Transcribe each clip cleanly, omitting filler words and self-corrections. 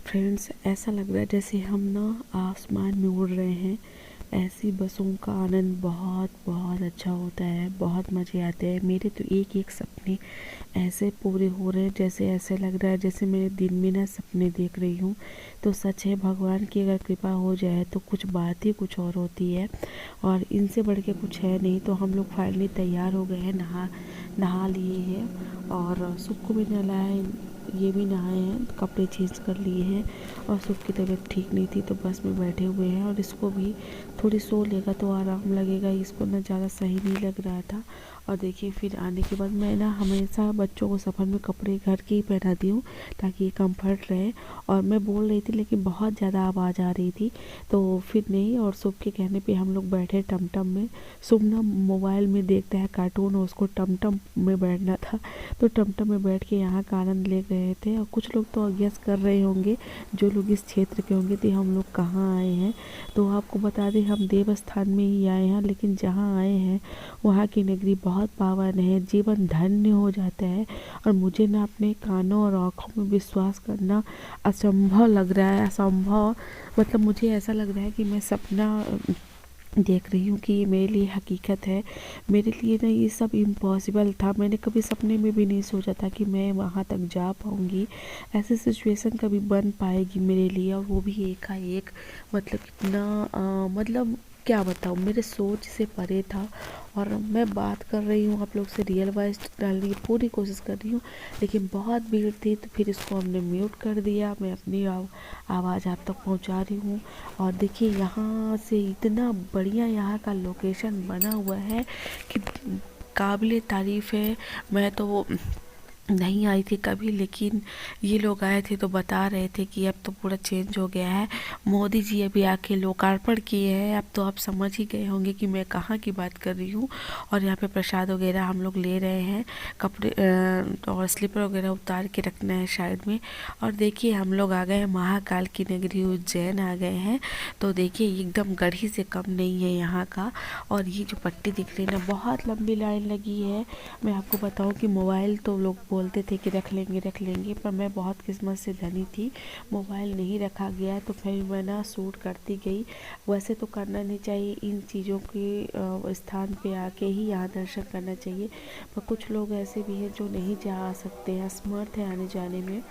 Friends, ऐसा लग रहा है जैसे हम ना आसमान में उड़ रहे हैं। ऐसी बसों का आनंद बहुत बहुत अच्छा होता है, बहुत मज़े आते हैं। मेरे तो एक एक सपने ऐसे पूरे हो रहे हैं, जैसे ऐसे लग रहा है जैसे मैं दिन में ना सपने देख रही हूँ। तो सच है, भगवान की अगर कृपा हो जाए तो कुछ बात ही कुछ और होती है, और इनसे बढ़ के कुछ है नहीं। तो हम लोग फाइनली तैयार हो गए हैं, नहा नहा लिए हैं, और सबको भी नहलाया, ये भी नहाए हैं, कपड़े चेंज कर लिए हैं। और सबकी तबीयत ठीक नहीं थी तो बस में बैठे हुए हैं, और इसको भी थोड़ी सो लेगा तो आराम लगेगा। इसको ना ज़्यादा सही नहीं लग रहा था। और देखिए, फिर आने के बाद मैं ना हमेशा बच्चों को सफ़र में कपड़े घर के ही पहनाती हूँ ताकि ये कंफर्ट रहे। और मैं बोल रही थी लेकिन बहुत ज़्यादा आवाज़ आ रही थी, तो फिर नहीं। और शुभ के कहने पे हम लोग बैठे टमटम में। शुभ ना मोबाइल में देखता है कार्टून, और उसको टमटम में बैठना था, तो टमटम में बैठ के यहाँ का आनंद ले रहे थे। और कुछ लोग तो गेस कर रहे होंगे, जो लोग इस क्षेत्र के होंगे, तो हम लोग कहाँ आए हैं। तो आपको बता दें, हम देवस्थान में ही आए हैं, लेकिन जहाँ आए हैं वहाँ की नगरी बहुत पावन है, जीवन धन्य हो जाता है। और मुझे ना अपने कानों और आँखों में विश्वास करना असंभव लग रहा है। असंभव मतलब मुझे ऐसा लग रहा है कि मैं सपना देख रही हूँ कि ये मेरे लिए हकीकत है। मेरे लिए ना ये सब इम्पॉसिबल था। मैंने कभी सपने में भी नहीं सोचा था कि मैं वहाँ तक जा पाऊँगी, ऐसी सिचुएशन कभी बन पाएगी मेरे लिए, और वो भी एकाएक। मतलब कितना मतलब क्या बताऊँ, मेरे सोच से परे था। और मैं बात कर रही हूँ आप लोग से, रियल वॉइस डालने की पूरी कोशिश कर रही हूँ, लेकिन बहुत भीड़ थी, तो फिर इसको हमने म्यूट कर दिया। मैं अपनी आवाज़ आप तक पहुँचा रही हूँ। और देखिए, यहाँ से इतना बढ़िया यहाँ का लोकेशन बना हुआ है कि काबिले तारीफ़ है। मैं तो वो नहीं आई थी कभी, लेकिन ये लोग आए थे तो बता रहे थे कि अब तो पूरा चेंज हो गया है। मोदी जी अभी आके लोकार्पण किए हैं। अब तो आप समझ ही गए होंगे कि मैं कहाँ की बात कर रही हूँ। और यहाँ पे प्रसाद वगैरह हम लोग ले रहे हैं। कपड़े और स्लीपर वगैरह उतार के रखना है साइड में। और देखिए, हम लोग आ गए हैं महाकाल की नगरी उज्जैन आ गए हैं। तो देखिए, एकदम गढ़ी से कम नहीं है यहाँ का। और ये जो पट्टी दिख रही है ना, बहुत लंबी लाइन लगी है। मैं आपको बताऊँ कि मोबाइल तो लोग बोलते थे कि रख लेंगे, पर मैं बहुत किस्मत से धनी थी, मोबाइल नहीं रखा गया। तो फिर मैं ना शूट करती गई। वैसे तो करना नहीं चाहिए, इन चीज़ों के स्थान पे आके ही यहाँ दर्शन करना चाहिए, पर कुछ लोग ऐसे भी हैं जो नहीं जा सकते हैं, असमर्थ है आने जाने में,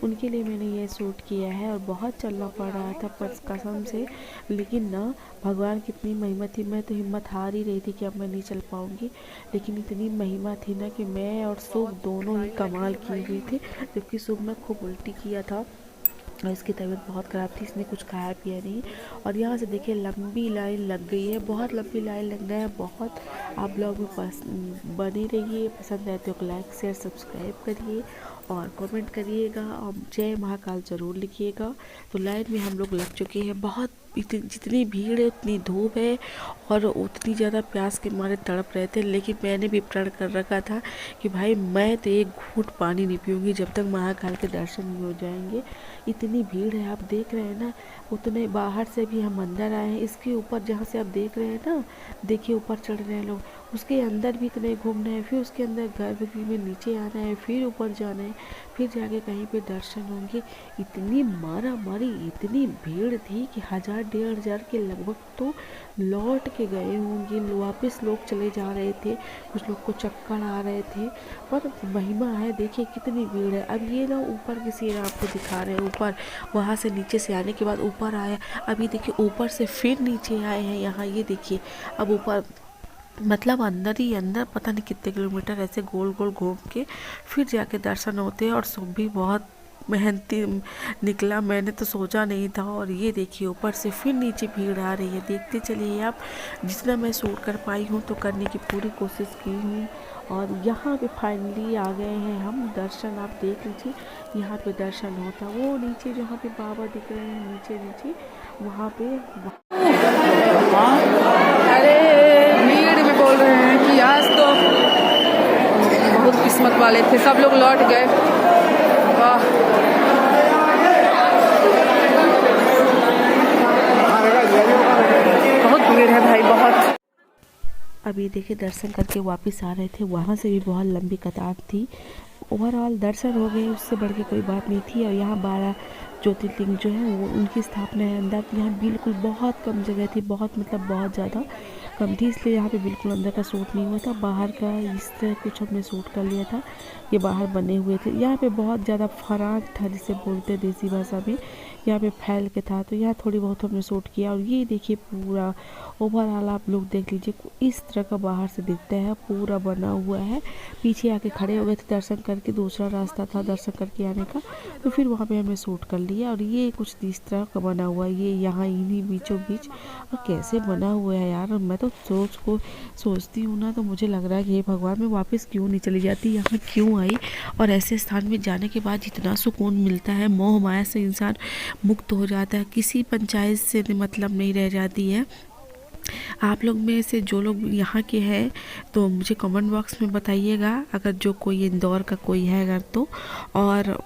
उनके लिए मैंने ये शूट किया है। और बहुत चलना पड़ रहा था पर कसम से, लेकिन ना भगवान की इतनी महिमा थी, मैं तो हिम्मत हार ही रही थी कि अब मैं नहीं चल पाऊँगी, लेकिन इतनी महिमा थी ना कि मैं और शुभ दोनों ही कमाल किए हुए थे। जबकि शुभ में खूब उल्टी किया था और इसकी तबीयत बहुत ख़राब थी, इसने कुछ खाया पिया नहीं। और यहाँ से देखिए, लंबी लाइन लग गई है, बहुत लंबी लाइन लग रहा है बहुत। आप लोग में बने रहिए, पसंद आए तो लाइक शेयर सब्सक्राइब करिए और कमेंट करिएगा, और जय महाकाल ज़रूर लिखिएगा। तो लाइन में हम लोग लग चुके हैं। बहुत जितनी भीड़ है उतनी धूप है, और उतनी ज़्यादा प्यास के मारे तड़प रहे थे। लेकिन मैंने भी प्रण कर रखा था कि भाई मैं तो एक घूंट पानी नहीं पीऊँगी जब तक महाकाल के दर्शन नहीं हो जाएंगे। इतनी भीड़ है, आप देख रहे हैं ना, उतने बाहर से भी हम अंदर आए हैं। इसके ऊपर जहाँ से आप देख रहे हैं ना, देखिए ऊपर चढ़ रहे हैं लोग, उसके अंदर भी इतने घूमना है, फिर उसके अंदर गर्भगृह में नीचे आना है, फिर ऊपर जाना है, फिर जाके कहीं पे दर्शन होंगे। इतनी मारा मारी, इतनी भीड़ थी कि 1000-1500 के लगभग तो लौट के गए होंगे, वापस लोग चले जा रहे थे, कुछ लोग को चक्कर आ रहे थे। पर महिमा है, देखिए कितनी भीड़ है। अब ये ना ऊपर की सीन आपको दिखा रहे हैं, ऊपर वहाँ से नीचे से आने के बाद ऊपर आया, अभी देखिए ऊपर से फिर नीचे आए हैं यहाँ, ये देखिए अब ऊपर, मतलब अंदर ही अंदर पता नहीं कितने किलोमीटर ऐसे गोल गोल घूम के फिर जाके दर्शन होते हैं। और सुबह भी बहुत मेहनती निकला, मैंने तो सोचा नहीं था। और ये देखिए, ऊपर से फिर नीचे भीड़ आ रही है, देखते चलिए आप। जितना मैं शूट कर पाई हूँ तो करने की पूरी कोशिश की हूँ। और यहाँ पे फाइनली आ गए हैं हम, दर्शन आप देख लीजिए, यहाँ पे दर्शन होता, वो नीचे जहाँ पे बाबा दिख रहे हैं, नीचे नीचे वहाँ पे। अरे भीड़ में बोल रहे हैं कि आज तो बहुत किस्मत वाले थे, सब लोग लौट गए। वाह, बहुत भीड़ है भाई, बहुत। अभी देखिए, दर्शन करके वापस आ रहे थे, वहाँ से भी बहुत लंबी कतार थी। ओवरऑल दर्शन हो गए, उससे बढ़ के कोई बात नहीं थी। और यहाँ ज्योतिर्लिंग जो है वो उनकी स्थापना है अंदर। यहाँ बिल्कुल बहुत कम जगह थी, बहुत मतलब बहुत ज़्यादा कम थी, इसलिए यहाँ पे बिल्कुल अंदर का शूट नहीं हुआ था। बाहर का इस तरह कुछ हमने शूट कर लिया था, ये बाहर बने हुए थे। यहाँ पे बहुत ज़्यादा फराग था, जिसे बोलते हैं देसी भाषा में, यहाँ पे फैल के था, तो यहाँ थोड़ी बहुत हमने शूट किया। और ये देखिए पूरा ओवरऑल आप लोग देख लीजिए, इस तरह का बाहर से दिखता है, पूरा बना हुआ है। पीछे आके खड़े हो गए थे दर्शन करके, दूसरा रास्ता था दर्शन करके आने का, तो फिर वहाँ पे हमने शूट कर लिया। और ये कुछ इस तरह का बना हुआ है, ये यहाँ इन्हीं बीचों बीच। और कैसे बना हुआ है यार, मैं तो सोचती हूँ ना, तो मुझे लग रहा है कि हे भगवान, मैं वापस क्यों नहीं चली जाती, यहाँ क्यों आई। और ऐसे स्थान में जाने के बाद जितना सुकून मिलता है, मोह माया से इंसान मुक्त हो जाता है, किसी पंचायत से मतलब नहीं रह जाती है। आप लोग में से जो लोग यहाँ के हैं तो मुझे कमेंट बॉक्स में बताइएगा, अगर जो कोई इंदौर का कोई है अगर तो। और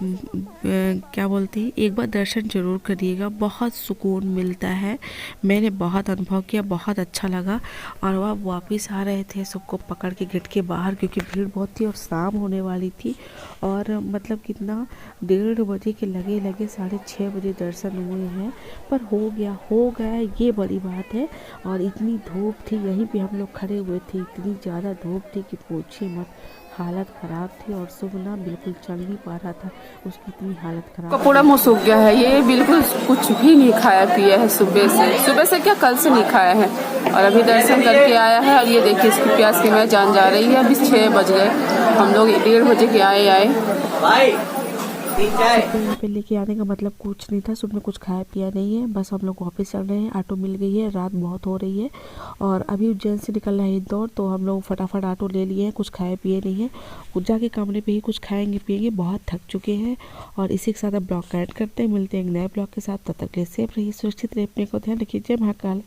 क्या बोलते हैं, एक बार दर्शन ज़रूर करिएगा, बहुत सुकून मिलता है। मैंने बहुत अनुभव किया, बहुत अच्छा लगा। और वह वापस आ रहे थे सबको पकड़ के गेट के बाहर, क्योंकि भीड़ बहुत थी और शाम होने वाली थी। और मतलब कितना 1:30 बजे के लगे 6:30 बजे दर्शन हुए हैं, पर हो गया ये बड़ी बात है। और इतनी धूप थी, यहीं पे हम लोग खड़े हुए थे, इतनी ज़्यादा धूप थी कि पूछिए मत, हालत ख़राब थी। और सुबह बिल्कुल चल नहीं पा रहा था, उसकी इतनी हालत ख़राब। पूरा मुँह सूख गया है, ये बिल्कुल कुछ भी नहीं खाया पिया है सुबह से क्या कल से नहीं खाया है। और अभी दर्शन करके आया है, और ये देखिए इसकी प्यास की मैं जान जा रही है। अभी 6 बज गए, हम लोग 1:30 बजे के आए। यहाँ पे लेके आने का मतलब कुछ नहीं था, सुबह कुछ खाया पिया नहीं है, बस हम लोग वापस चल रहे हैं। ऑटो मिल गई है, रात बहुत हो रही है और अभी उज्जैन से निकलना है इंदौर, तो हम लोग फटाफट ऑटो ले लिए हैं, कुछ खाए पिए नहीं है, कुछ जाके कमरे पे ही कुछ खाएंगे पिएंगे, बहुत थक चुके हैं। और इसी के साथ अब ब्लॉग का एंड करते हैं, मिलते हैं एक नए ब्लॉग के साथ। तब तक के लिए सेफ रहिए, सुरक्षित रहिए, अपने को ध्यान रखिए। जय महाकाल।